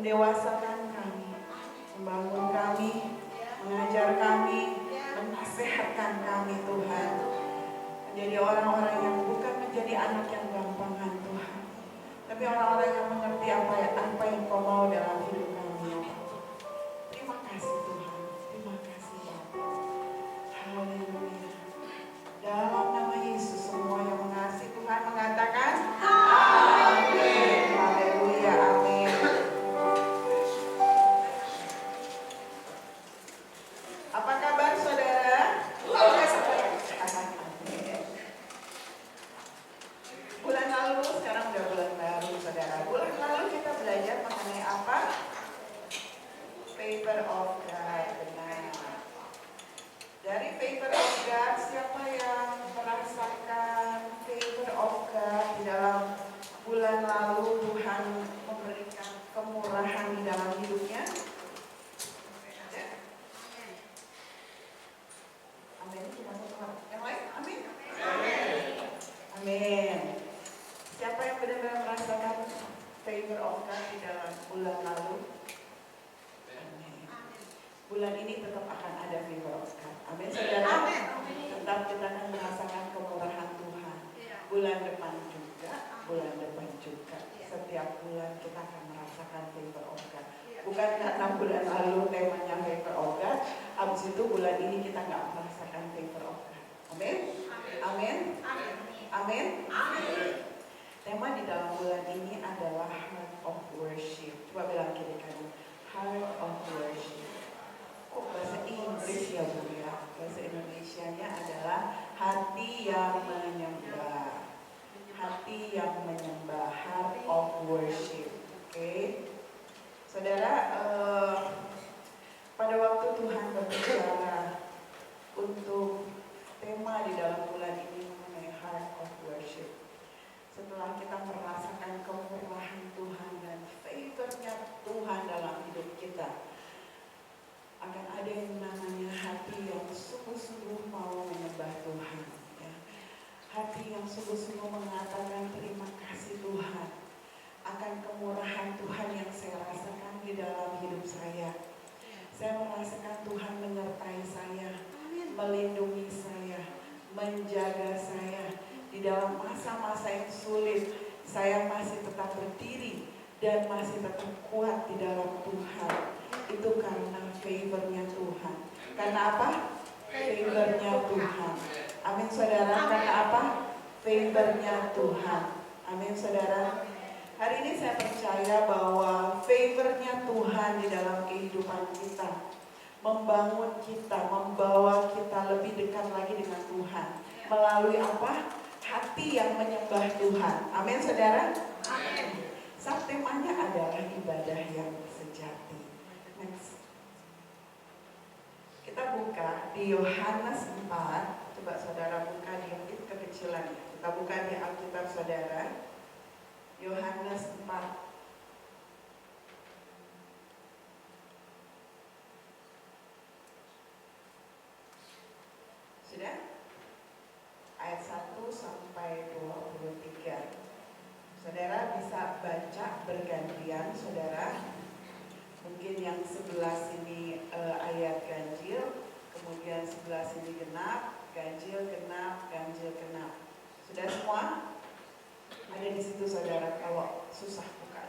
mendewasakan kami, membangun kami, mengajar kami, menasehatkan kami Tuhan. Menjadi orang-orang yang bukan menjadi anak yang gampangan Tuhan, tapi orang-orang yang mengerti apa yang Kau mau dalam hidup kami ya Bapa. Terima kasih Tuhan, terima kasih Bapa. Haleluya. Dalam nama Yesus semua yang mengasihi Tuhan mengatakan amin. Haleluya, amin. Apa kabar saudara? Bulan lalu, sekarang udah bulan baru saudara. Bulan lalu kita belajar mengenai apa? Favor of God. Benar. Dari favor of God, siapa yang merasakan favor of God di dalam bulan lalu? Tuhan memberikan kemurahan di dalam hidupnya. Amin. Cuma satu orang. Yang lain? Amin. Amin. Siapa yang benar-benar merasakan favor of God di dalam bulan lalu? Amin. Bulan ini tetap akan ada favor of God. Amin, saudara. Tetap kita akan merasakan kemurahan Tuhan. Bulan depan juga, bulan depan juga. Setiap bulan kita akan merasakan favor of God. Bukan karena bulan lalu temanya favor of God, habis itu bulan ini kita nggak merasakan favor of God. Amin. Amin. Amin. Tema di dalam bulan ini adalah Heart of Worship. Coba bilang kiri kanan, Heart of Worship. Oh, bahasa Inggris ya Bu ya. Bahasa Indonesianya adalah hati yang menyembah. Hati yang menyembah, Heart of Worship. Oke. Saudara, pada waktu Tuhan berbicara untuk tema di dalam bulan ini mengenai Heart of Worship, setelah kita merasakan kemurahan Tuhan dan favor-nya Tuhan dalam hidup kita, akan ada yang namanya hati yang sungguh-sungguh mau menyembah Tuhan ya. Hati yang sungguh-sungguh mengatakan terima kasih Tuhan akan kemurahan Tuhan yang saya rasakan di dalam hidup saya. Saya merasakan Tuhan menyertai saya, melindungi saya, menjaga saya. Di dalam masa-masa yang sulit, saya masih tetap berdiri dan masih tetap kuat di dalam Tuhan. Itu karena favor-nya Tuhan. Karena apa? Favor-nya Tuhan. Amin saudara. Karena apa? Favor-nya Tuhan. Amin saudara. Hari ini saya percaya bahwa favor-nya Tuhan di dalam kehidupan kita membangun kita, membawa kita lebih dekat lagi dengan Tuhan. Melalui apa? Hati yang menyembah Tuhan. Amin saudara. Amin. Temanya adalah ibadah yang sejati. Next. Kita buka di Yohanes 4. Coba saudara buka di kekecilan. Kita buka di Alkitab saudara. Yohanes 4. Sudah? Ayat 1 sampai 23. Saudara bisa baca bergantian saudara. Mungkin yang sebelah sini ayat ganjil, kemudian sebelah sini genap, ganjil genap, ganjil genap. Sudah semua? Ada di situ saudara, kalau susah buka.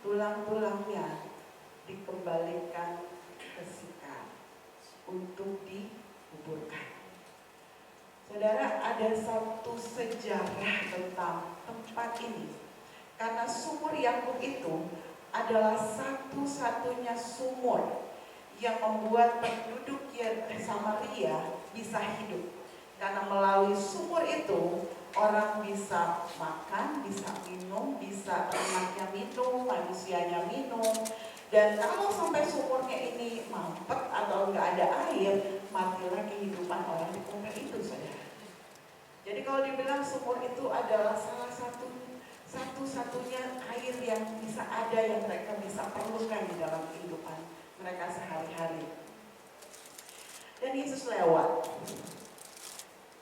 tulang-tulangnya dikembalikan ke Sikhar untuk dikuburkan. Saudara, ada satu sejarah tentang tempat ini. Karena sumur Yakub itu adalah satu-satunya sumur yang membuat penduduk Samaria bisa hidup. Karena melalui sumur itu orang bisa makan, bisa minum, bisa ternaknya minum, manusianya minum. Dan kalau sampai sumurnya ini mampet atau nggak ada air, matilah kehidupan orang di kota itu, saudara. Jadi kalau dibilang sumur itu adalah salah satu-satunya air yang bisa ada, yang mereka bisa perlukan di dalam kehidupan mereka sehari-hari. Dan Yesus lewat.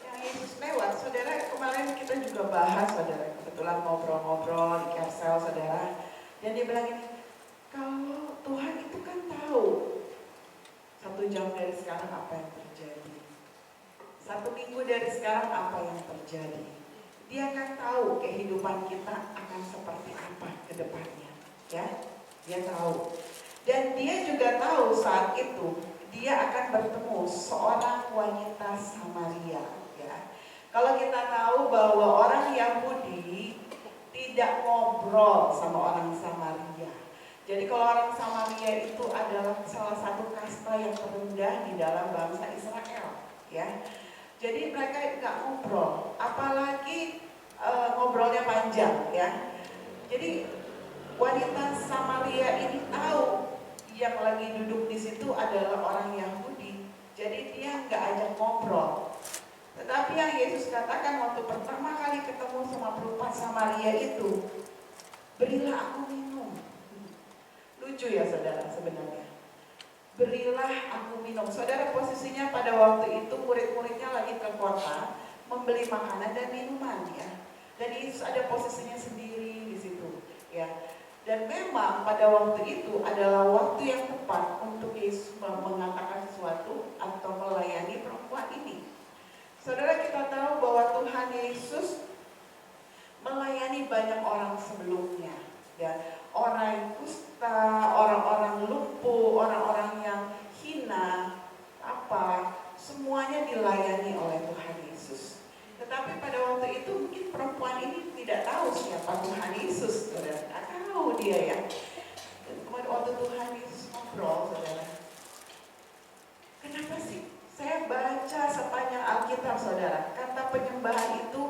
Yang Yesus lewat, saudara, kemarin kita juga bahas, saudara, kebetulan ngobrol-ngobrol di Kersel, saudara. Dan dia bilang ini, kalau Tuhan itu kan tahu 1 jam dari sekarang apa yang terjadi, 1 minggu dari sekarang apa yang terjadi. Dia akan tahu kehidupan kita akan seperti apa ke depannya, ya. Dia tahu. Dan dia juga tahu saat itu dia akan bertemu seorang wanita Samaria, ya. Kalau kita tahu bahwa orang Yahudi tidak ngobrol sama orang Samaria. Jadi kalau orang Samaria itu adalah salah satu kasta yang terendah di dalam bangsa Israel, ya. Jadi mereka nggak ngobrol, apalagi ngobrolnya panjang, ya. Jadi wanita Samaria ini tahu yang lagi duduk di situ adalah orang Yahudi. Jadi dia nggak ajak ngobrol. Tetapi yang Yesus katakan waktu pertama kali ketemu sama perempuan Samaria itu, berilah aku minum. Lucu ya saudara sebenarnya. Berilah aku minum. Saudara, posisinya pada waktu itu murid-muridnya lagi ke kota membeli makanan dan minuman, ya. Dan Yesus ada posisinya sendiri di situ, ya. Dan memang pada waktu itu adalah waktu yang tepat untuk Yesus mengatakan sesuatu atau melayani perempuan ini. Saudara, kita tahu bahwa Tuhan Yesus melayani banyak orang sebelumnya, ya. Orang yang kusta, orang-orang lumpuh, orang-orang yang hina, semuanya dilayani oleh Tuhan Yesus. Tetapi pada waktu itu mungkin perempuan ini tidak tahu siapa Tuhan Yesus, saudara. Tidak tahu dia, ya. Waktu Tuhan Yesus ngobrol, saudara, kenapa sih saya baca sepanjang Alkitab, saudara, kata penyembahan itu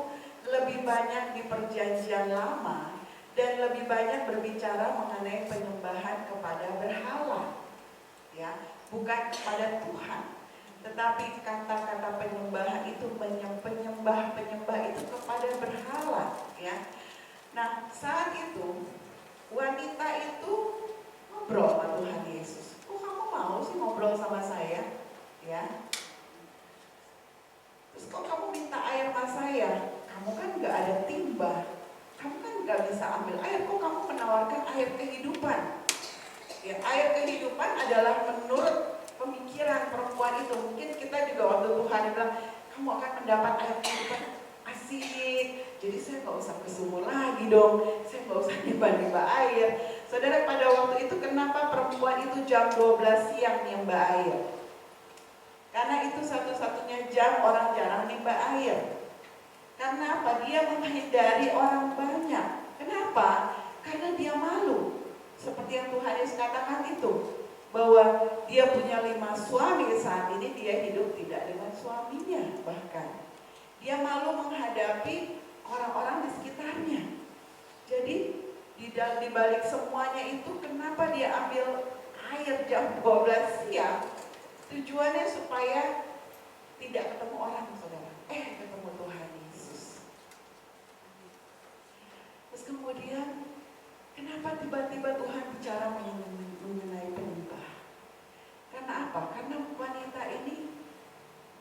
lebih banyak di Perjanjian Lama dan lebih banyak berbicara mengenai penyembahan kepada berhala, ya, bukan kepada Tuhan. Tetapi kata-kata penyembahan itu penyembah itu kepada berhala, ya. Nah, saat itu wanita itu ngobrol sama Tuhan Yesus. Oh, kamu mau sih ngobrol sama saya, ya? Terus kok kamu minta air sama saya? Kamu kan nggak ada timba. Kamu kan nggak bisa ambil air, kok kamu menawarkan air kehidupan? Ya, air kehidupan adalah menurut pemikiran perempuan itu. Mungkin kita juga waktu Tuhan bilang, kamu akan mendapat air kehidupan, asik. Jadi saya nggak usah ke sumur lagi dong, saya nggak usah nimba-nimba air. Saudara, pada waktu itu kenapa perempuan itu jam 12 siang nimba air? Karena itu satu-satunya jam orang jarang nimba air. Karena apa? Dia menghindari orang banyak. Kenapa? Karena dia malu. Seperti yang Tuhan Yesus katakan itu, bahwa dia punya 5 suami saat ini, dia hidup tidak dengan suaminya. Bahkan dia malu menghadapi orang-orang di sekitarnya. Jadi di balik semuanya itu, kenapa dia ambil air jam 12 siang? Tujuannya supaya tidak ketemu orang, saudara. Ketemu Tuhan Yesus. Terus kemudian, kenapa tiba-tiba Tuhan bicara mengenai penyembah? Karena apa? Karena wanita ini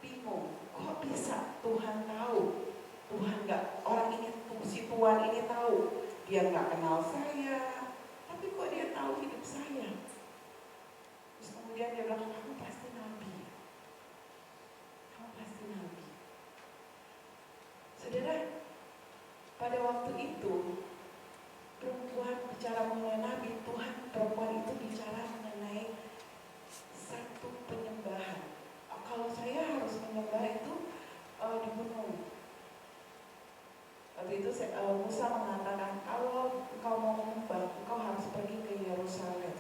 bingung. Kok bisa Tuhan tahu? Tuhan nggak, orang ini, si Tuhan ini tahu. Dia nggak kenal saya, tapi kok dia tahu hidup saya? Terus kemudian dia bilang, kamu pasti nabi. Kamu pasti nabi. Saudara, pada waktu itu Tuhan bicara mengenai nabi, Tuhan perempuan itu bicara mengenai satu penyembahan. Kalau saya harus menyembah itu di gunung. Waktu itu Musa mengatakan, kalau engkau mau menyembah, engkau harus pergi ke Yerusalem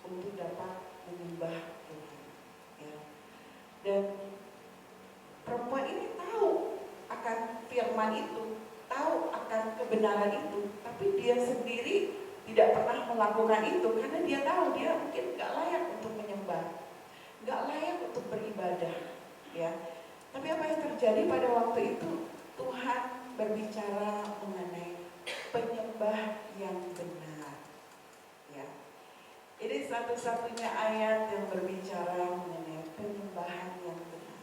untuk dapat menyembah Tuhan. Ya. Dan perempuan ini tahu akan firman itu, tahu akan kebenaran itu, tapi dia sendiri tidak pernah melakukan itu karena dia tahu dia mungkin gak layak untuk menyembah, gak layak untuk beribadah, ya. Tapi apa yang terjadi pada waktu itu? Tuhan berbicara mengenai penyembah yang benar, ya. Ini satu-satunya ayat yang berbicara mengenai penyembahan yang benar.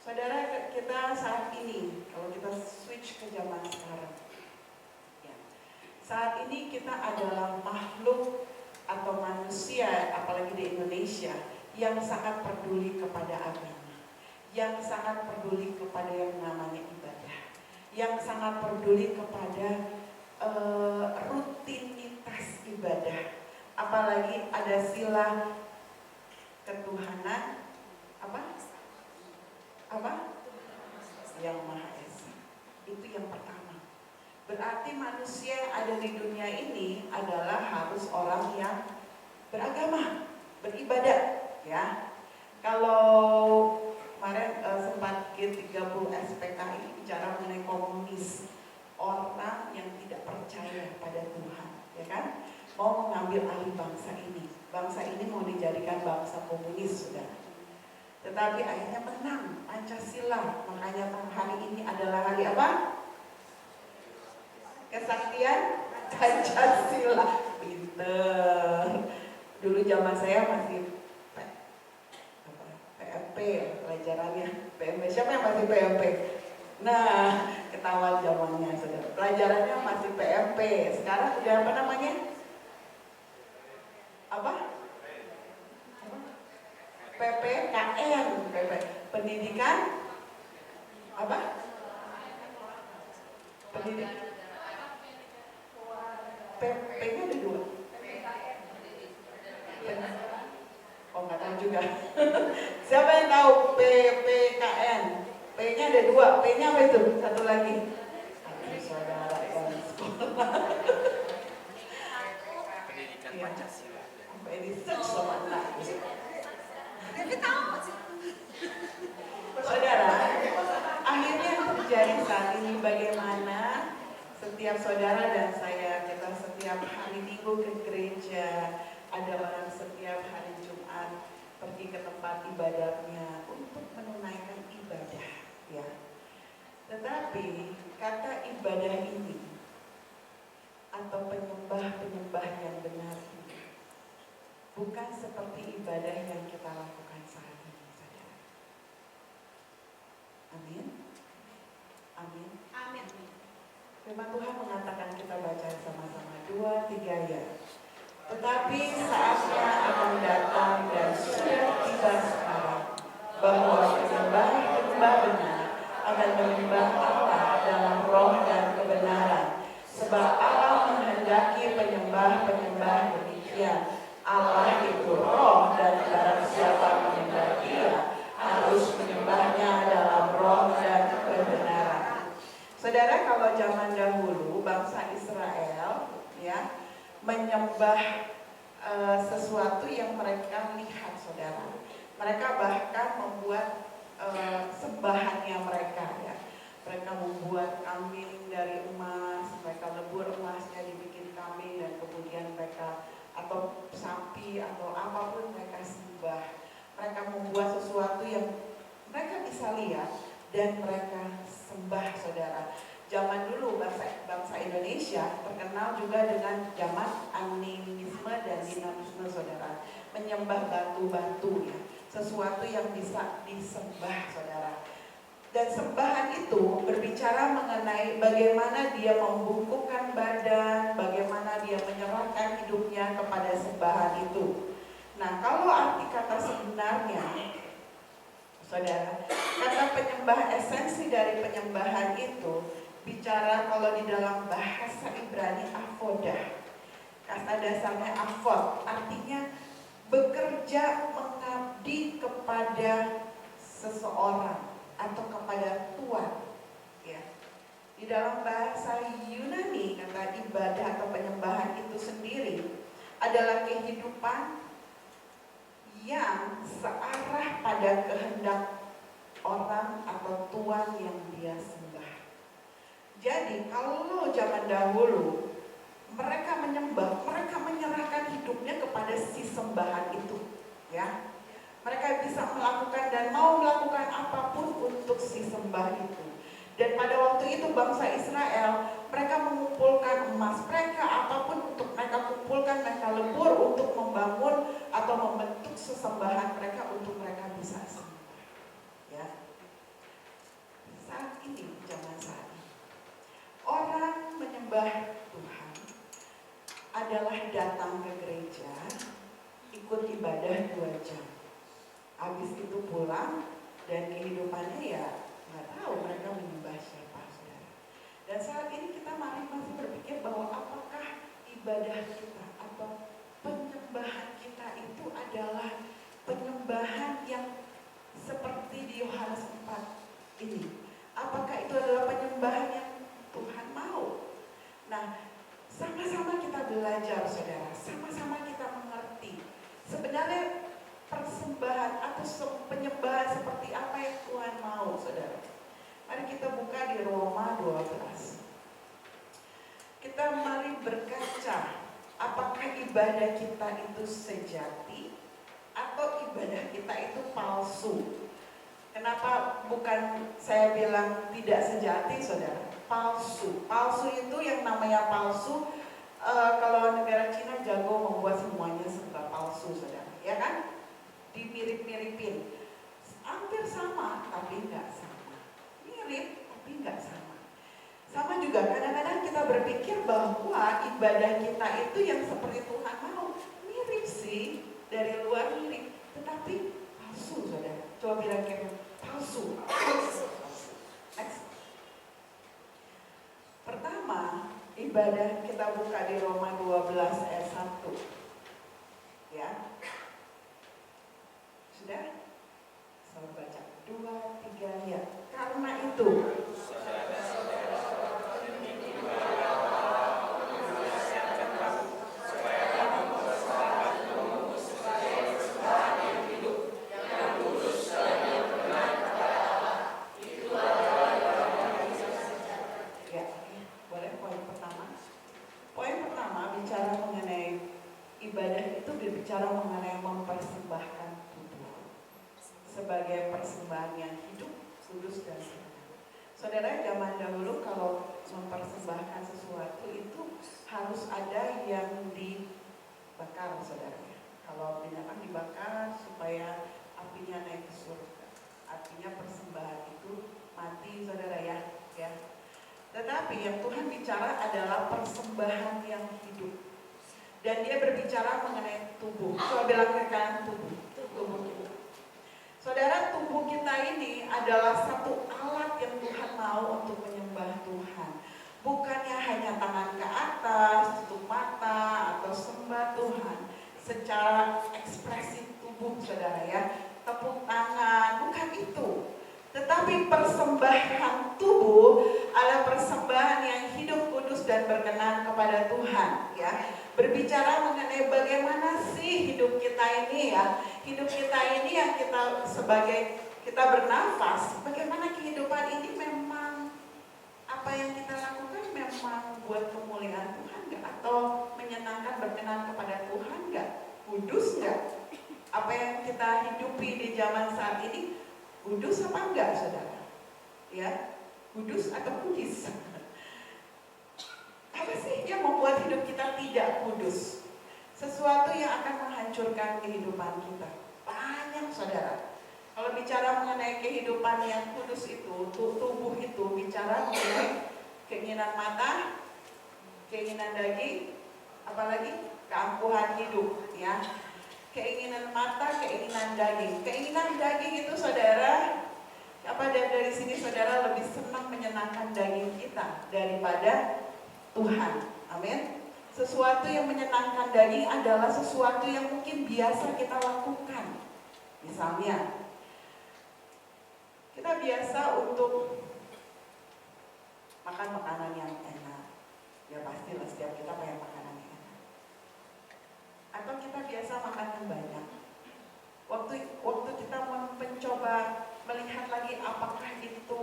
Saudara, kita saat ini, kalau kita switch ke zaman sekarang, ya, saat ini kita adalah makhluk atau manusia, apalagi di Indonesia, yang sangat peduli kepada agama, yang sangat peduli kepada yang namanya ibadah, yang sangat peduli kepada rutinitas ibadah, apalagi ada sila ketuhanan, yang Maha Esa. Itu yang pertama. Berarti manusia yang ada di dunia ini adalah harus orang yang beragama, beribadah, ya. Kalau kemarin sempat G30 SPKI bicara mengenai komunis, orang yang tidak percaya pada Tuhan, ya kan, mau mengambil alih bangsa ini. Bangsa ini mau dijadikan bangsa komunis, sudah. Tetapi akhirnya menang Pancasila. Makanya hari ini adalah hari apa? Kesaktian Pancasila. Pinter. Dulu zaman saya masih PMP pelajarannya. PMP, siapa yang masih PMP? Nah, ketahuan zamannya sudah. Pelajarannya masih PMP. Sekarang udah apa namanya? Apa? PPKN, pendidikan apa? Pendidikan PP-nya ada 2. Oh, nggak tahu juga. Siapa yang tahu PPKN? P-nya ada 2. P-nya apa itu? Satu lagi. Aduh, saudara yang sekolah. Pendidikan Pancasila. Sampai di search sama anak. Saudara, akhirnya yang terjadi saat ini bagaimana setiap saudara dan saya, kita setiap hari Minggu ke gereja, ada orang setiap hari Jumat pergi ke tempat ibadahnya untuk menunaikan ibadah, ya. Tetapi kata ibadah ini atau penyembah yang benar ini bukan seperti ibadah yang kita lakukan saat ini, saudara. Amin. Amin. Amin. Firman Tuhan mengatakan, kita baca sama-sama 2-3 ya. Tetapi saatnya akan datang dan sudah tiba sekarang, bahwa penyembah benar akan menyembah Allah dalam roh dan kebenaran. Sebab Allah menghendaki penyembah demikian. Allah itu roh, dan barang siapa menyembah Dia harus menyembahnya dalam roh dan kebenaran. Saudara, kalau zaman dahulu bangsa Israel, ya, menyembah sesuatu yang mereka lihat, saudara. Mereka bahkan membuat sembahannya mereka, ya. Mereka membuat kambing dari emas, mereka lebur emasnya dibikin kambing, dan kemudian mereka atau sapi atau apapun mereka sembah. Mereka membuat sesuatu yang mereka bisa lihat dan mereka sembah, saudara. Zaman dulu bangsa Indonesia terkenal juga dengan zaman animisme dan dinamisme, saudara. Menyembah batu-batu, ya, sesuatu yang bisa disembah, saudara. Dan sembahan itu berbicara mengenai bagaimana dia membungkukkan badan, bagaimana dia menyerahkan hidupnya kepada sembahan itu. Nah, kalau arti kata sebenarnya, saudara, kata penyembah, esensi dari penyembahan itu bicara kalau di dalam bahasa Ibrani avodah. Kata dasarnya avod, artinya bekerja mengabdi kepada seseorang atau kepada Tuhan. Ya. Di dalam bahasa Yunani, kata ibadah atau penyembahan itu sendiri adalah kehidupan yang searah pada kehendak orang atau Tuhan yang dia sembah. Jadi kalau zaman dahulu mereka menyembah, mereka menyerahkan hidupnya kepada si sembahan itu, ya. Mereka bisa melakukan dan mau melakukan apapun untuk si sembah itu. Dan pada waktu itu bangsa Israel, mereka mengumpulkan emas mereka, apapun untuk mereka kumpulkan, mereka lebur untuk membangun atau membentuk sesembahan mereka untuk mereka bisa sembah. Ya. Saat ini, zaman saat ini, orang menyembah Tuhan adalah datang ke gereja, ikut ibadah 2 jam. Habis itu pulang dan kehidupannya ya nggak tahu mereka menyembah siapa, saudara. Dan saat ini kita masih berpikir bahwa apakah ibadah kita atau penyembahan kita itu adalah penyembahan yang seperti di Yohanes 4 ini. Apakah itu adalah penyembahan yang Tuhan mau? Nah, sama-sama kita belajar, saudara. Sama-sama kita mengerti. Sebenarnya persembahan atau penyembahan seperti apa yang Tuhan mau, saudara. Mari kita buka di Roma 12. Kita mari berkaca, apakah ibadah kita itu sejati atau ibadah kita itu palsu. Kenapa bukan saya bilang tidak sejati, saudara? Palsu. Palsu itu yang namanya palsu, kalau negara Cina jago membuat semuanya serba palsu, saudara. Ya kan? Dimirip-miripin. Hampir sama, tapi nggak sama. Mirip, tapi nggak sama. Sama juga kadang-kadang kita berpikir bahwa ibadah kita itu yang seperti Tuhan mau. Mirip sih, dari luar mirip, tetapi palsu, saudara. Coba bilang kayak palsu. Next. Pertama, ibadah kita buka di Roma 12 ayat 1. Ya. Sudah? Saya baca 2, 3 ya. Karena itu bicara mengenai mempersembahkan tubuh sebagai persembahan yang hidup, kudus dan sehat. Saudara, zaman dahulu kalau mempersembahkan sesuatu itu harus ada yang dibakar, saudara. Kalau binatang dibakar supaya apinya naik ke surga. Artinya persembahan itu mati, saudara, ya. Tetapi yang Tuhan bicara adalah persembahan yang hidup. Dan dia berbicara mengenai tubuh. Coba bilang ke kanan, tubuh kita. Saudara, tubuh kita ini adalah satu alat yang Tuhan mau untuk menyembah Tuhan. Bukannya hanya tangan ke atas, tutup mata, atau sembah Tuhan secara ekspresi tubuh, saudara, ya. Tepuk tangan, bukan itu. Tetapi persembahan tubuh adalah persembahan yang hidup, kudus, dan berkenan kepada Tuhan, ya. Berbicara mengenai bagaimana sih hidup kita ini, ya. Hidup kita ini yang kita sebagai kita bernafas, bagaimana kehidupan ini memang apa yang kita lakukan memang buat kemuliaan Tuhan nggak? Atau menyenangkan, berkenan kepada Tuhan nggak? Kudus nggak? Apa yang kita hidupi di zaman saat ini kudus apa enggak, saudara? Ya, kudus atau kudis? Apa sih yang membuat hidup kita tidak kudus? Sesuatu yang akan menghancurkan kehidupan kita. Banyak, saudara. Kalau bicara mengenai kehidupan yang kudus itu, tubuh itu bicara mengenai keinginan mata, keinginan daging, apalagi keangkuhan hidup, ya. Keinginan mata, keinginan daging. Keinginan daging itu, saudara, Apa dari sini saudara lebih senang menyenangkan daging kita daripada Tuhan? Amin. Sesuatu yang menyenangkan daging adalah sesuatu yang mungkin biasa kita lakukan. Misalnya, kita biasa untuk makan makanan yang enak. Ya pastilah setiap kita pengen makanan yang enak. Atau kita biasa makan yang banyak. Waktu kita mencoba melihat lagi apakah itu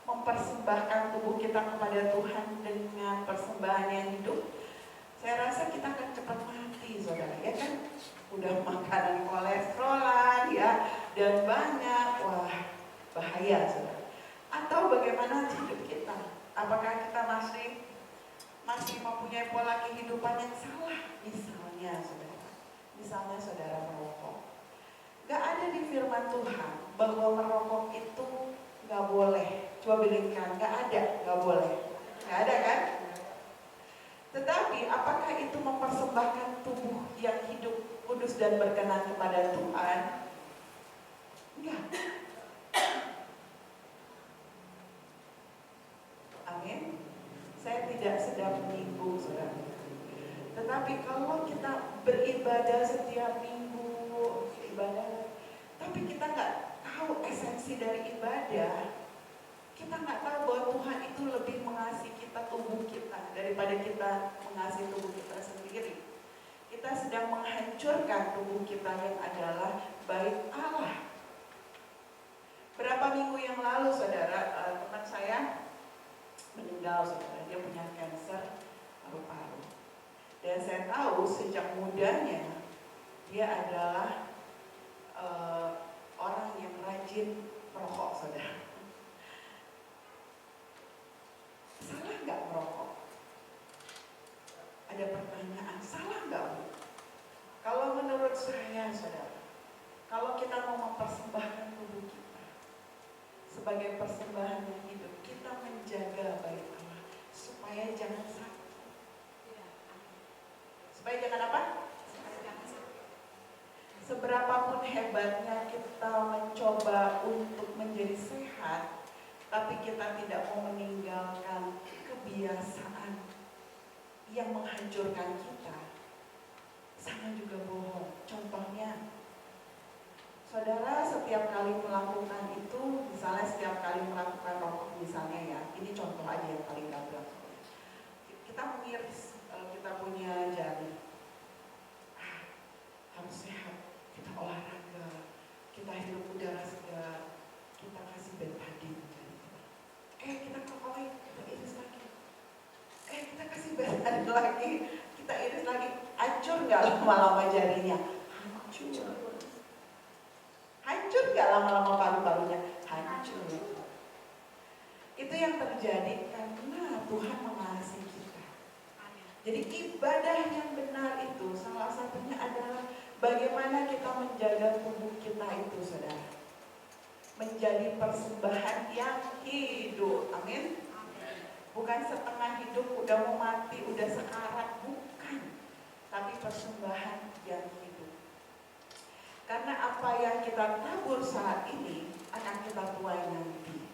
mempersembahkan tubuh kita kepada Tuhan dengan persembahan yang hidup, saya rasa kita akan cepat mati, saudara, ya kan? Udah makanan kolesterolan, ya, dan banyak, wah, bahaya, saudara. Atau bagaimana hidup kita? Apakah kita masih mempunyai pola kehidupan yang salah? Misalnya saudara merokok. Gak ada di firman Tuhan bahwa merokok itu gak boleh. Coba bilangkan, gak ada, gak boleh. Gak ada kan? Tetapi apakah itu mempersembahkan tubuh yang hidup, kudus dan berkenan kepada Tuhan? Enggak. Amin. Saya tidak sedang menyinggung, saudara. Tetapi kalau kita beribadah setiap minggu, ibadah, tapi kita nggak tahu esensi dari ibadah, kita nggak tahu bahwa Tuhan itu lebih mengasihi kita, tubuh kita, daripada kita mengasihi tubuh kita sendiri. Kita sedang menghancurkan tubuh kita yang adalah bait Allah. Berapa minggu yang lalu, saudara, teman saya meninggal, saudara. Dia punya kanker paru-paru. Dan saya tahu sejak mudanya dia adalah orang yang rajin merokok, saudara. Salah nggak merokok? Ada pertanyaan, salah nggak, Bu? Kalau menurut saya, saudara, kalau kita mau mempersembahkan tubuh kita sebagai persembahan yang hidup, kita menjaga bait Allah supaya jangan sakit. Supaya jangan apa? Seberapapun hebatnya kita mencoba untuk menjadi sehat, tapi kita tidak mau meninggalkan kebiasaan yang menghancurkan kita, sama juga bohong. Contohnya, saudara setiap kali melakukan itu, misalnya setiap kali melakukan rokok misalnya, ya, ini contoh aja yang paling gampang. Kita mengiris, kita punya jari, harus sehat, kita olahraga, kita hidup udara segar, kita kasih betadine, kita kokoin, kita iris lagi, kita kasih betadine lagi, kita iris lagi. Hancur nggak lama-lama jarinya? Hancur nggak lama-lama paru-parunya? Hancur. Itu yang terjadi karena Tuhan mengasihi kita. Jadi ibadah yang benar itu salah satunya adalah bagaimana kita menjaga tubuh kita itu, saudara, menjadi persembahan yang hidup. Amin. Bukan setengah hidup, udah mau mati, udah sekarat, bukan. Tapi persembahan yang hidup. Karena apa yang kita tabur saat ini akan kita tuai nanti.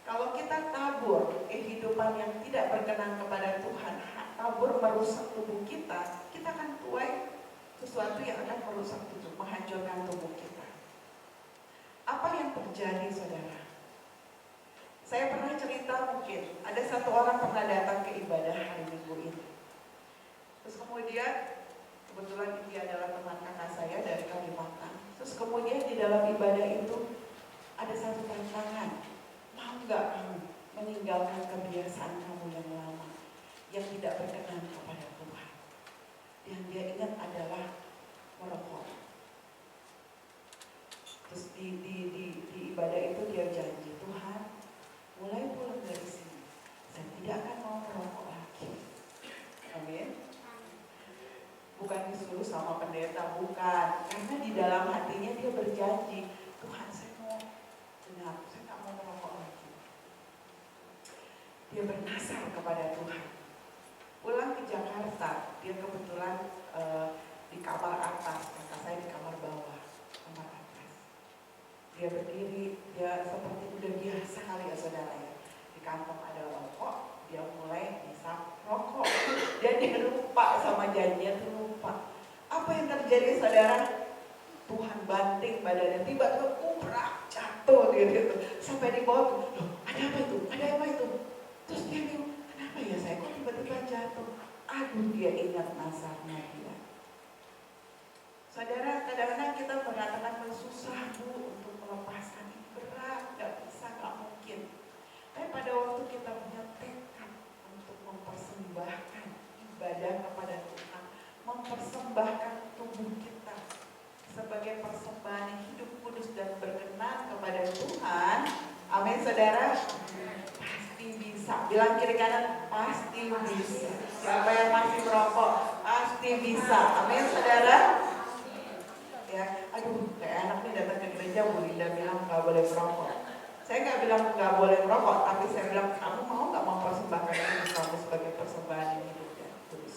Kalau kita tabur kehidupan yang tidak berkenan kepada Tuhan, tabur merusak tubuh kita, kita akan tuai sesuatu yang akan merusak tubuh, menghancurkan tubuh kita. Apa yang terjadi, saudara? Saya pernah cerita, mungkin ada satu orang pernah datang ke ibadah hari Minggu ini. Terus kemudian, kebetulan dia adalah teman kakak saya dari Kalimantan. Terus kemudian di dalam ibadah itu ada satu tantangan. Mau nggak kamu meninggalkan kebiasaan kamu yang lama, yang tidak berkenan kepada Tuhan? Yang dia ingat adalah merokok. Terus di ibadah itu dia janji, Tuhan, mulai pulang dari sini, saya tidak akan mau merokok lagi. Amin. Bukan disuruh sama pendeta, bukan. Karena di dalam hatinya dia berjanji, Tuhan, saya mau benar, saya tak mau merokok lagi. Dia bernasar kepada Tuhan. Pulang ke Jakarta, dia kebetulan di kamar atas, kakak saya di kamar bawah, kamar atas. Dia berdiri, dia seperti udah biasa kali ya saudara ya. Di kantong ada rokok, dia mulai hisap rokok. Dan dia lupa sama janjinya, tuh lupa. Apa yang terjadi saudara? Tuhan banting badannya, tiba-tiba kubrak, jatuh gitu. Sampai di bawah, loh ada apa itu? Ada apa itu? Terus dia bilang, kenapa ya saya kok tiba-tiba jatuh? Aduh, dia ingat nasabnya dia. Saudara, kadang-kadang kita mengatakan susah Bu untuk melepaskan, ini berat, gak bisa, gak mungkin. Tapi pada waktu kita punya tekad untuk mempersembahkan ibadah kepada Tuhan, mempersembahkan tubuh kita sebagai persembahan yang hidup kudus dan berkenan kepada Tuhan, amin saudara, pasti bisa. Bilang kiri kanan, pasti bisa. Siapa yang masih merokok, pasti bisa, amin saudara. Ya, aduh, kayak anak nih datang ke gereja, Bu Linda bilang nggak boleh merokok. Saya nggak bilang nggak boleh merokok, tapi saya bilang kamu mau nggak mempersembahkan diri kamu sebagai persembahan yang hidup dan kudus.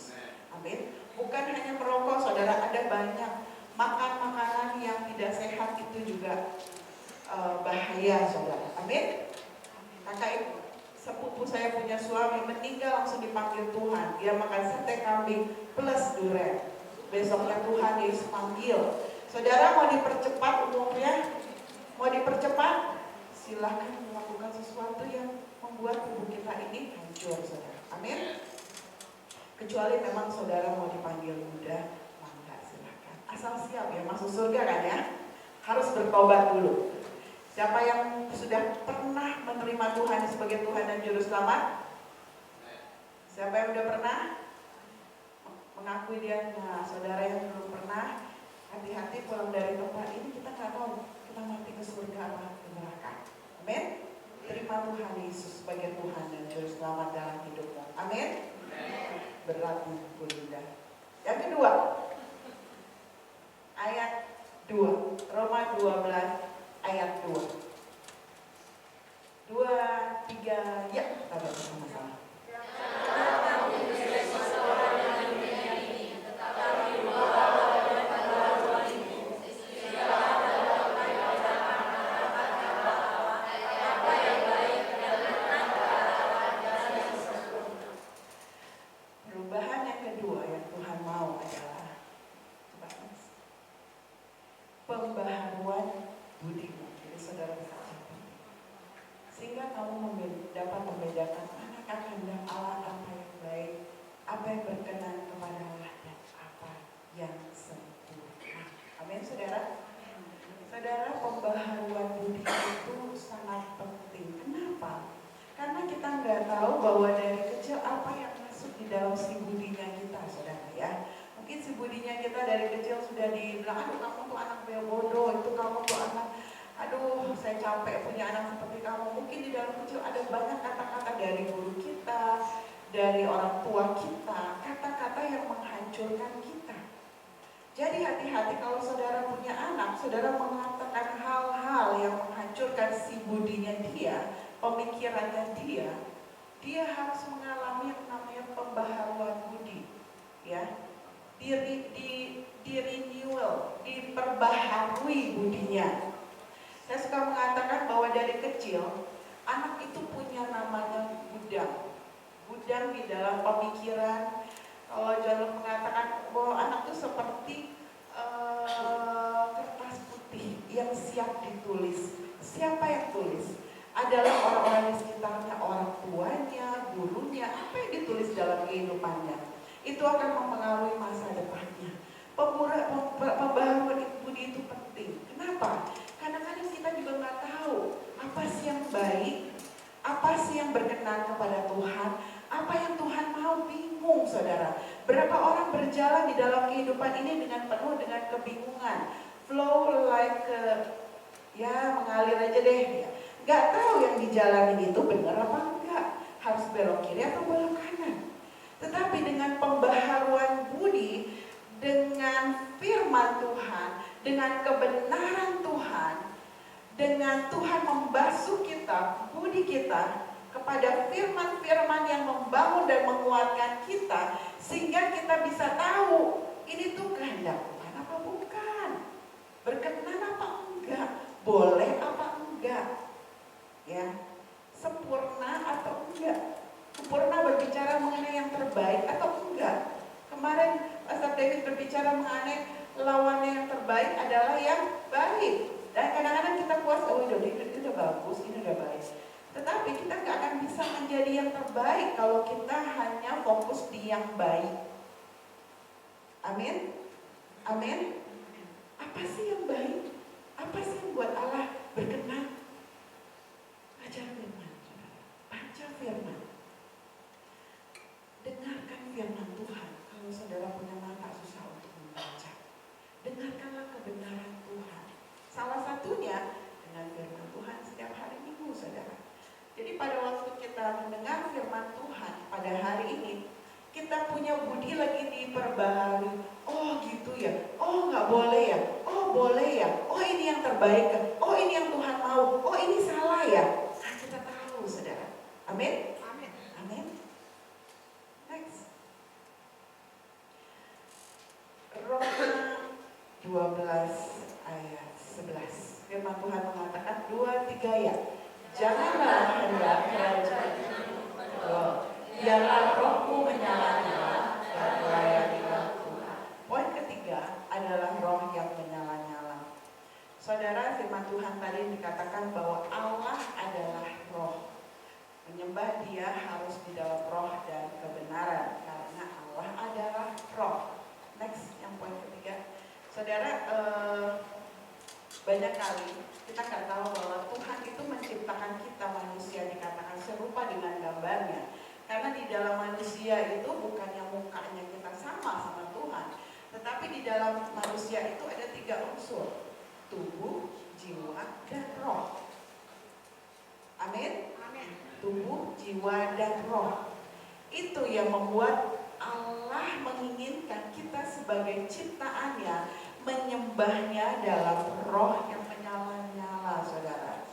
Amin. Bukan hanya merokok, saudara, ada banyak makan makanan yang tidak sehat itu juga bahaya, saudara. Amin. Kakak ibu, sepupu saya punya suami meninggal langsung dipanggil Tuhan. Dia makan sate kambing plus durian. Besoknya Tuhan Yesus panggil. Saudara, mau dipercepat umurnya? Mau dipercepat? Silahkan melakukan sesuatu yang membuat tubuh kita ini hancur, saudara. Amin. Kecuali memang saudara mau dipanggil muda, mangga silahkan. Asal siap ya, masuk surga kan ya. Harus bertobat dulu. Siapa yang sudah pernah menerima Tuhan sebagai Tuhan dan Juru Selamat? Siapa yang sudah pernah? Mengakui dia. Nah, saudara yang belum pernah, hati-hati pulang dari tempat ini, kita nggak tahu kita mati ke surga atau ke neraka. Amin. Terima Tuhan Yesus sebagai Tuhan dan Juru Selamat dalam hidupmu. Amin. Berat Bu Linda. Yang kedua, ayat 2, Roma 12 ayat 2. 2, 3, ya, kita baca sama-sama. Perubahan yang kedua yang Tuhan mau adalah pembaharuan budimu. Jadi saudara bisa catat. Sehingga kamu dapat membedakan mana kehendak Allah, apa yang baik, apa yang berkenan kepada Allah, dan apa yang sempurna. Amin saudara. Saudara, pembaharuan budi itu sangat penting. Kenapa? Karena kita nggak tahu bahwa dari kecil apa yang masuk di dalam si budinya kita, saudara ya. Mungkin si budinya kita dari kecil sudah dibilang, aduh kamu tuh anak bodoh, itu kamu tuh anak, aduh saya capek punya anak seperti kamu. Mungkin di dalam kecil ada banyak kata-kata dari guru kita, dari orang tua kita, kata-kata yang menghancurkan kita. Jadi hati-hati kalau saudara punya anak, saudara mengatakan hal-hal yang menghancurkan si budinya dia, pemikirannya dia harus mengalami yang namanya pembaharuan budi, ya, di renewal, diperbaharui budinya. Saya suka mengatakan bahwa dari kecil anak itu punya namanya gudang di dalam pemikiran. Kalau John mengatakan bahwa anak itu seperti kertas putih yang siap ditulis. Siapa yang tulis? Adalah orang-orang di sekitarnya, orang tuanya, gurunya, apa yang ditulis dalam kehidupannya. Itu akan mempengaruhi masa depannya. Pembaharuan budi itu penting. Kenapa? Kadang-kadang kita juga nggak tahu apa sih yang baik, apa sih yang berkenan kepada Tuhan, apa yang Tuhan mau, bingung saudara. Berapa orang berjalan di dalam kehidupan ini dengan penuh dengan kebingungan, flow like ya mengalir aja deh ya. Gak tahu yang dijalani itu benar apa enggak, harus belok kiri atau belok kanan. Tetapi dengan pembaharuan budi, dengan firman Tuhan, dengan kebenaran Tuhan, dengan Tuhan membasuh kita, budi kita kepada firman-firman yang membangun dan menguatkan kita, sehingga kita bisa tahu ini tuh kehendak Tuhan apa bukan, berkenan apa enggak, boleh apa enggak, ya, sempurna atau enggak, sempurna berbicara mengenai yang terbaik atau enggak. Kemarin Pastor David berbicara mengenai lawannya yang terbaik adalah yang baik, dan kadang-kadang kita puas, oh ini udah bagus, ini udah baik, tetapi kita nggak akan bisa menjadi yang terbaik kalau kita hanya fokus di yang baik. Amin, amin. Apa sih yang baik? Apa sih yang buat Allah berkenan? Baca firman, baca firman, dengarkan firman Tuhan. Kalau saudara punya mata susah untuk membaca, dengarkanlah kebenaran Tuhan. Salah satunya dengan firman Tuhan setiap hari Minggu, saudara. Jadi pada waktu kita mendengar firman Tuhan pada hari ini, kita punya budi lagi diperbaharui. Oh gitu ya, oh nggak boleh ya, oh boleh ya, oh ini yang terbaik kan, oh ini yang Tuhan mau, oh ini salah ya. Nah, kita tahu, saudara. Amin. Amin. Amin. Next. Roma 12 ayat 11. Firman Tuhan mengatakan 2-3 ya. Janganlah hendak kerajaan Allah, biarlah rohmu menyala-nyala dan melayanilah Tuhan. Poin ketiga adalah roh yang menyala-nyala. Saudara, firman Tuhan tadi dikatakan bahwa Allah adalah roh. Menyembah Dia harus di dalam roh dan kebenaran, karena Allah adalah roh. Next, yang poin ketiga. Saudara, banyak kali kita nggak tahu bahwa Tuhan itu menciptakan kita manusia dikatakan serupa dengan gambarnya. Karena di dalam manusia itu bukannya mukanya kita sama Tuhan, tetapi di dalam manusia itu ada 3 unsur: tubuh, jiwa, dan roh. Amin. Tubuh, jiwa, dan roh. Itu yang membuat Allah menginginkan kita sebagai ciptaannya menyembahnya dalam roh yang menyala-nyala, saudara.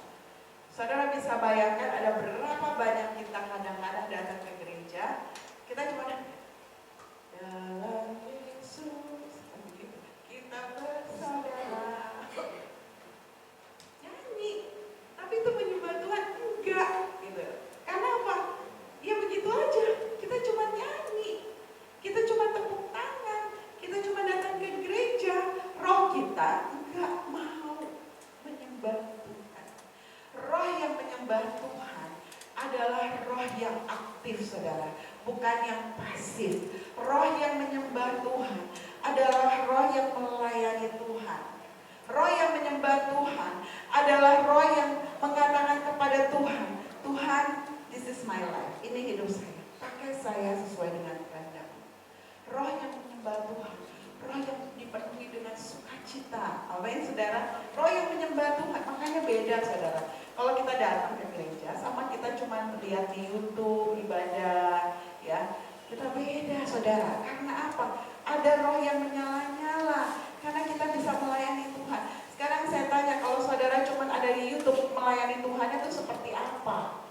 Saudara bisa bayangkan ada berapa banyak kita kadang-kadang datang ke gereja, kita cuma dalam Yesus kita bersaudara, nyanyi, tapi itu menyembah Tuhan enggak, gitu. Karena apa? Ya begitu aja, kita cuma nyanyi, kita cuma tepuk tangan, kita cuma datang ke gereja, roh kita enggak mau menyembah Tuhan. Roh yang menyembah Tuhan adalah roh yang aktif, saudara, bukan yang pasif. Roh yang menyembah Tuhan adalah roh yang melayani Tuhan. Roh yang menyembah Tuhan adalah roh yang mengatakan kepada Tuhan, Tuhan, this is my life, ini hidup saya, pakai saya sesuai dengan kehendak-Mu. Roh yang menyembah Tuhan, roh yang dipenuhi dengan sukacita. Amin, saudara. Roh yang menyembah Tuhan, makanya beda, saudara. Kalau kita datang ke gereja sama kita cuma melihat di YouTube ibadah, ya, kita beda, saudara. Karena apa? Ada roh yang menyala-nyala, karena kita bisa melayani Tuhan. Sekarang saya tanya, kalau saudara cuma ada di YouTube, melayani Tuhan itu seperti apa?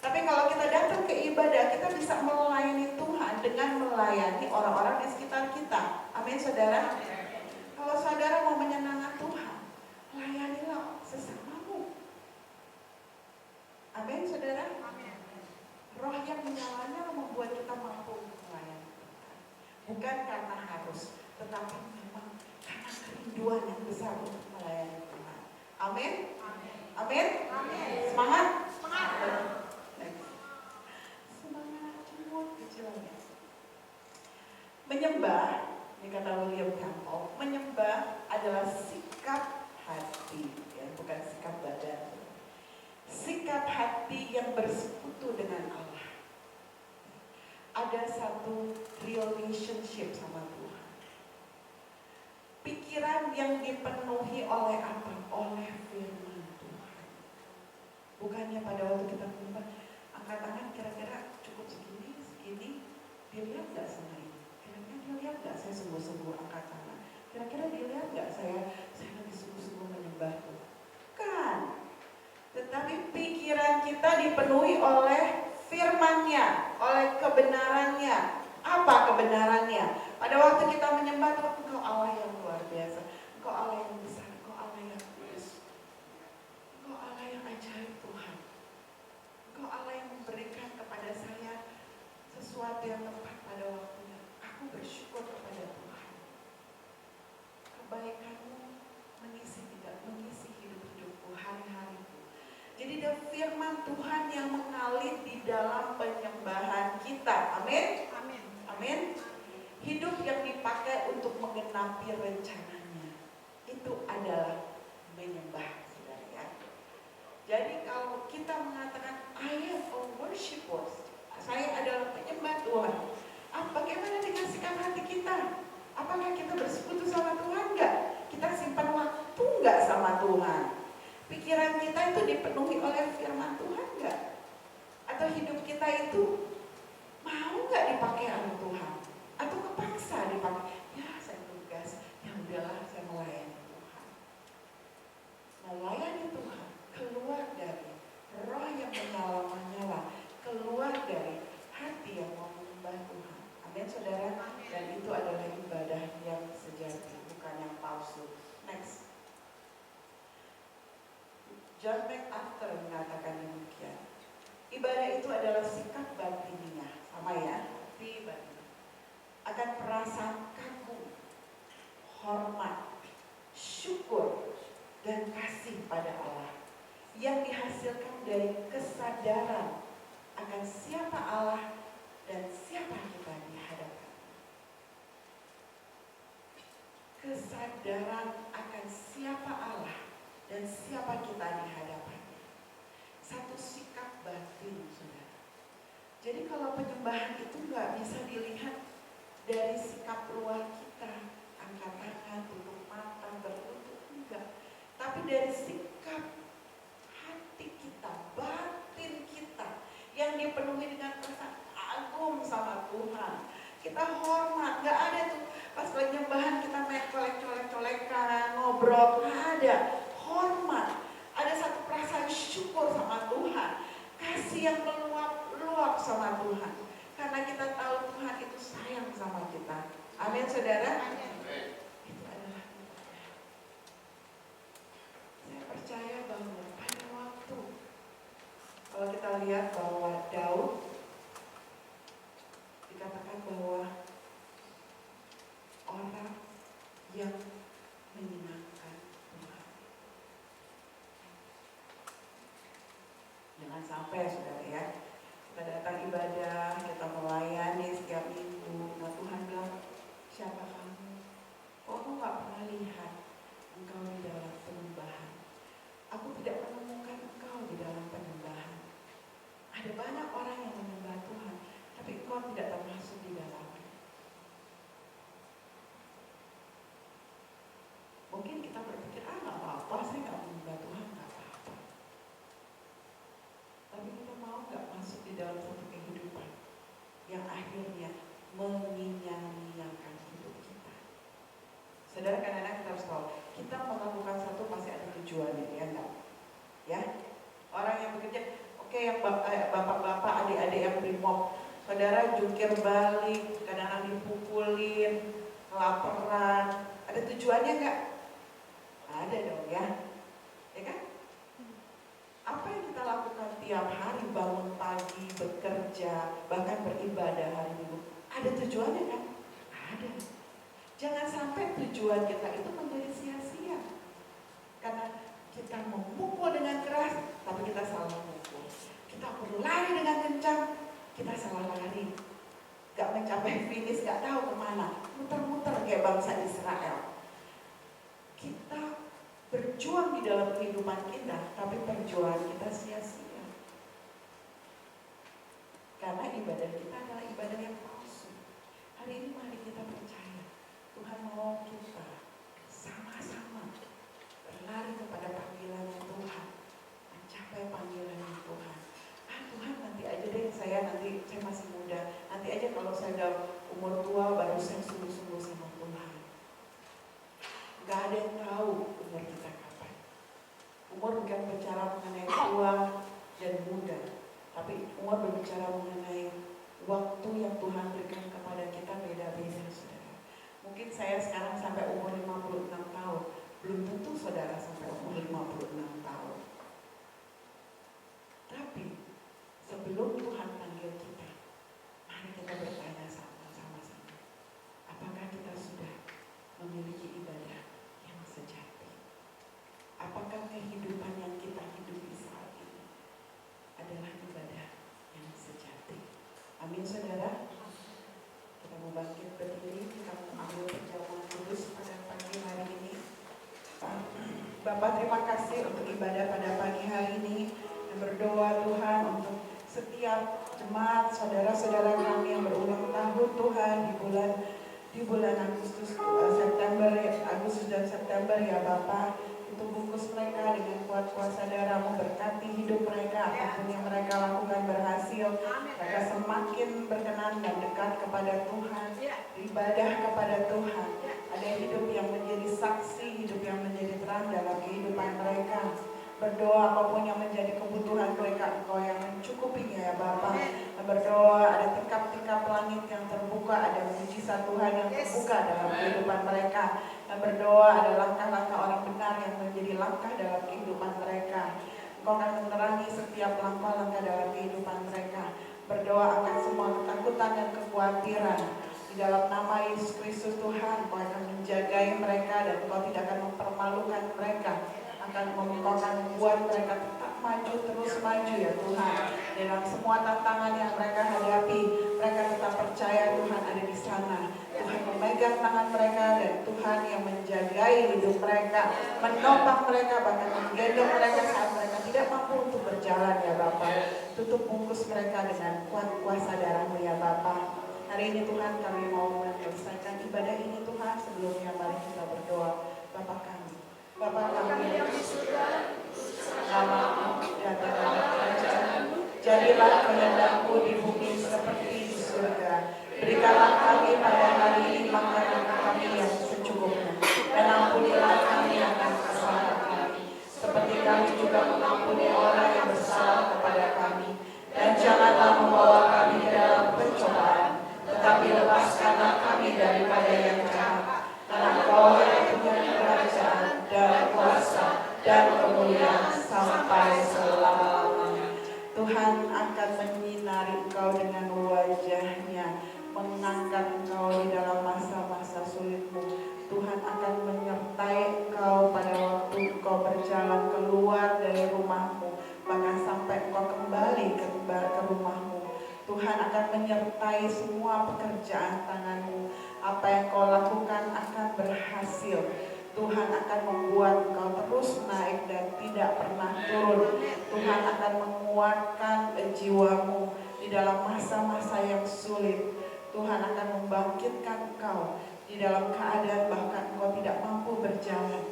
Tapi kalau kita datang ke ibadah, kita bisa melayani Tuhan dengan melayani orang-orang di sekitar kita. Amin, saudara. Kalau saudara mau menyenangkan Tuhan, layanilah sesamamu. Amin, saudara. Roh yang menyala-nyala membuat kita mampu melayani Tuhan. Bukan karena harus, tetapi memang karena kerinduan yang besar untuk melayani Tuhan. Amin. Amin. Semangat. Semangat cemut kecilnya. Menyembah, ini kata William Campbell, menyembah adalah sikap hati, ya, bukan sikap badan. Sikap hati yang bersekutu dengan Allah. Ada satu relationship sama Tuhan. Pikiran yang dipenuhi oleh apa? Oleh firman Tuhan. Bukannya pada waktu kita menyembah, angkat tangan kira-kira cukup segini, dilihat gak sama ini? Kira-kira dilihat gak saya sungguh-sungguh angkat tangan? Kira-kira dilihat gak saya lagi sungguh-sungguh menyembah Tuhan? Kan? Tetapi pikiran kita dipenuhi oleh firman-Nya, oleh kebenarannya. Apa kebenarannya? Pada waktu kita menyembah Tuhan, Engkau Allah yang luar biasa, Engkau Allah yang besar, Engkau Allah yang kudus. ajaib Tuhan. Engkau Allah yang memberikan kepada saya sesuatu yang tepat pada waktunya. Aku bersyukur kepada Tuhan. Kebaikan-Mu mengisi hidup-hidupku hari-hariku. Jadi ada firman Tuhan yang mengalir di dalam penyembahan kita. Amin. Amin. Amin. Hidup yang dipakai untuk menggenapi rencananya itu adalah menyembah, saudara ya. Jadi kalau kita mengatakan I am a worshiper, saya adalah penyembah Tuhan. Bagaimana dengan sikap hati kita? Apakah kita bersekutu sama Tuhan enggak? Kita simpan waktu enggak sama Tuhan? Pikiran kita itu dipenuhi oleh firman Tuhan enggak? Atau hidup kita itu mau enggak dipakai oleh Tuhan? Atau kepaksa dipakai? Ya saya tugas, ya udahlah saya melayani Tuhan. Melayani Tuhan keluar dari roh yang menyala-nyala, keluar dari hati yang mau menyembah Tuhan. Amin saudara. Dan itu adalah ibadah yang sejati, bukan yang palsu. Next. John MacArthur mengatakan demikian. Ibadah itu adalah sikap batiniah, sama ya, hati batin. Akan perasaan kagum, hormat, syukur, dan kasih pada Allah yang dihasilkan dari kesadaran akan siapa Allah dan siapa kita di hadapan. Kesadaran akan siapa Allah dan siapa kita di hadapan. Satu sikap batin, saudara. Jadi kalau penyembahan itu nggak bisa dilihat dari sikap luar kita, angkat tangan, tutup mata, berlutut, enggak. Tapi dari sikap hati kita, batin kita yang dipenuhi dengan rasa kagum sama Tuhan. Kita hormat, nggak ada tuh pas penyembahan kita main colek-colekan, ngobrol, nggak ada. Hormat, ada satu perasaan syukur sama Tuhan, kasih yang meluap-luap sama Tuhan. Karena kita tahu Tuhan itu sayang sama kita. Amin saudara. Amin. Itu adalah ibadah. Saya percaya bahwa pada waktu kalau kita lihat bahwa Daud dikatakan bahwa orang yang menyenangkan Tuhan. Jangan sampai saudara ya, kita datang ibadah, kita melayani setiap minggu. Nah Tuhan bilang, siapa kamu? Oh, aku gak pernah lihat engkau di dalam penyembahan. Aku tidak menemukan engkau di dalam penyembahan. Ada banyak orang yang menyembah Tuhan, tapi engkau tidak termasuk di dalamnya. Mungkin kita berpikir, gak apa-apa, saya gak menyembah Tuhan, gak apa-apa. Tapi kita mau gak masuk di dalam satu kehidupan yang akhirnya menginyang-inyangkan hidup kita. Saudara, kadang-kadang kita harus tahu, kita melakukan satu pasti ada tujuannya, ya enggak? Ya, orang yang bekerja, oke, yang bapak-bapak, adik-adik yang brimob, saudara jungkir balik, kadang-kadang dipukulin, kelaparan, ada tujuannya enggak? Ada dong ya, ya kan? Apa yang kita lakukan tiap hari, bangun pagi, bekerja, bahkan beribadah hari Minggu, ada tujuannya kan? Ada. Jangan sampai tujuan kita itu menjadi sia-sia. Karena kita memukul dengan keras, tapi kita salah memukul. Kita berlari dengan kencang, kita salah lari. Gak mencapai finish, gak tahu kemana. Muter-muter kayak bangsa Israel. Kita berjuang di dalam kehidupan kita, tapi perjuangan kita sia-sia. Karena ibadah kita adalah ibadah yang palsu. Hari ini mari kita percaya, Tuhan mau kita sama-sama berlari kepada panggilan Tuhan, mencapai panggilan Tuhan. Tuhan nanti aja deh, saya masih muda, nanti aja kalau saya udah umur tua baru saya sungguh-sungguh sama Tuhan. Gak ada yang tahu umur kita kapan. Umur bukan bicara mengenai tua dan muda, tapi umur berbicara mengenai waktu yang Tuhan berikan kepada kita beda-beda, saudara. Mungkin saya sekarang sampai umur 56 tahun, belum tentu saudara sampai umur 56 tahun. Bapak, terima kasih untuk ibadah pada pagi hari ini. Dan berdoa Tuhan untuk setiap jemaat saudara-saudara kami yang berulang tahun Tuhan di bulan Agustus dan September ya Bapak. Itu bungkus mereka dengan kuat kuasa darah-Mu, berkati hidup mereka, apapun yang mereka lakukan berhasil. Mereka semakin berkenan dan dekat kepada Tuhan, beribadah kepada Tuhan. Ada hidup yang menjadi saksi, hidup yang menjadi terang dalam kehidupan mereka. Berdoa apapun yang menjadi kebutuhan mereka, Engkau yang mencukupinya ya Bapa. Berdoa ada tingkap-tingkap langit yang terbuka, ada mujizat Tuhan yang terbuka dalam kehidupan mereka. Dan berdoa ada langkah-langkah orang benar yang menjadi langkah dalam kehidupan mereka. Engkau akan menerangi setiap langkah-langkah dalam kehidupan mereka. Berdoa akan semua ketakutan dan kekhawatiran. Di dalam nama Yesus Kristus Tuhan, Engkau akan menjagai mereka dan Engkau tidak akan mempermalukan mereka. Engkau akan membuat mereka tetap maju, terus maju ya Tuhan. Dalam semua tantangan yang mereka hadapi, mereka tetap percaya Tuhan ada di sana. Tuhan memegang tangan mereka dan Tuhan yang menjagai hidup mereka, menopang mereka, bahkan menggendong mereka saat mereka tidak mampu untuk berjalan ya Bapa. Tutup bungkus mereka dengan kuat kuasa darah-Mu ya Bapa. Hari ini Tuhan kami mau menyelesaikan ibadah ini Tuhan. Sebelumnya mari kita berdoa. Bapa kami yang di surga, nama-Mu datang dalam kerajaan-Mu, jadilah kehendak-Mu di bumi seperti di surga. Berikanlah kami pada hari ini makanan kami yang secukupnya, dan ampunilah kami akan kesalahan kami, seperti kami juga mengampuni orang yang bersalah kepada kami. Dan janganlah membawa kami ke dalam pencobaan, tetapi lepaskanlah kami daripada yang jahat. Karena Engkau yang punya kerajaan dan kuasa dan kemuliaan sampai selama-lamanya. Tuhan akan menyinari Engkau dengan wajah-Nya, mengangkat Engkau di dalam masa-masa sulitmu. Tuhan akan menyertai Engkau pada waktu Engkau berjalan keluar dari rumahmu, bahkan sampai Engkau kembali ke rumahmu. Tuhan akan menyertai semua pekerjaan tanganmu. Apa yang kau lakukan akan berhasil. Tuhan akan membuat engkau terus naik dan tidak pernah turun. Tuhan akan menguatkan jiwamu di dalam masa-masa yang sulit. Tuhan akan membangkitkan engkau di dalam keadaan bahkan engkau tidak mampu berjalan.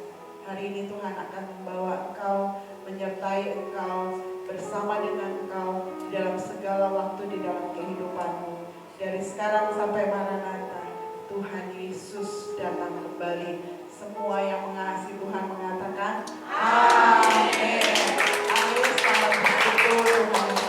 Hari ini Tuhan akan membawa engkau, menyertai engkau, bersama dengan engkau di dalam segala waktu di dalam kehidupanmu. Dari sekarang sampai Maranatha, Tuhan Yesus datang kembali. Semua yang mengasihi Tuhan mengatakan, Amin. Amin. Selamat bersyukur Tuhan.